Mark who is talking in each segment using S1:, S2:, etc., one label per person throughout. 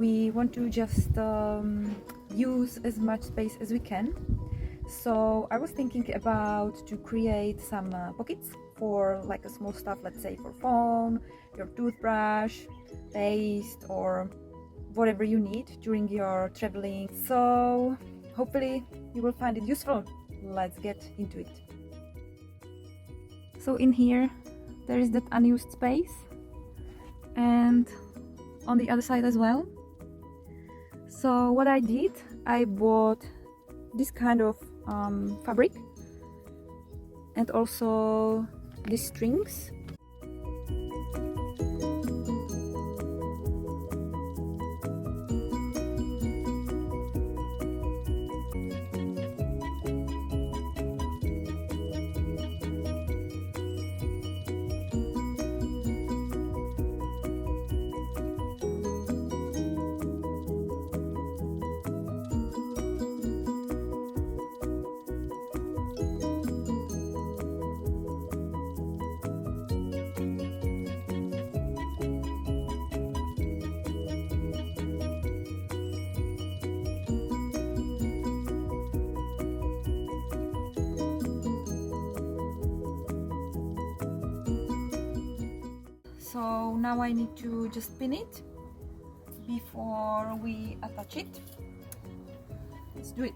S1: We want to just use as much space as we can. So I was thinking about to create some pockets for like a small stuff, let's say for phone, your toothbrush, paste, or whatever you need during your traveling. So hopefully you will find it useful. Let's get into it. So in here there is that unused space, and on the other side as well. So what I did, I bought this kind of fabric and also these strings. So now I need to just pin it before we attach it. Let's do it.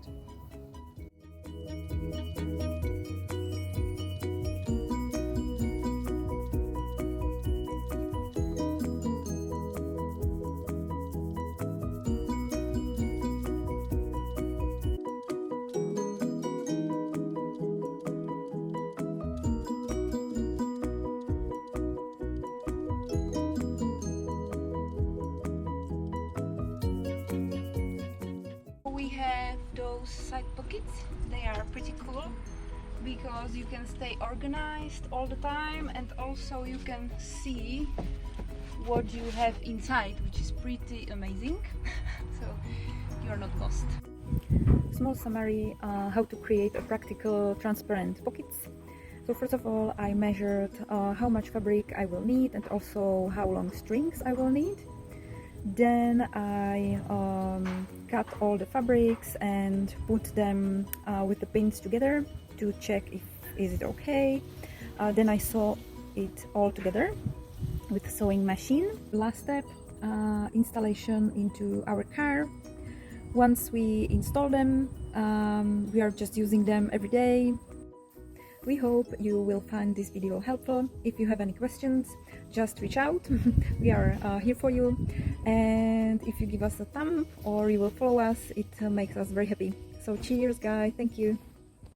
S1: We have those side pockets. They are pretty cool because you can stay organized all the time, and also you can see what you have inside, which is pretty amazing. So you're not lost. Small summary how to create a practical transparent pockets. So first of all, I measured how much fabric I will need and also how long strings I will need. Then I cut all the fabrics and put them with the pins together to check if is it okay. Then I sew it all together with a sewing machine. Last step, installation into our car. Once we install them, we are just using them every day. We hope you will find this video helpful. If you have any questions, just reach out. We are here for you. And if you give us a thumb or you will follow us, it makes us very happy. So cheers, guys. Thank you.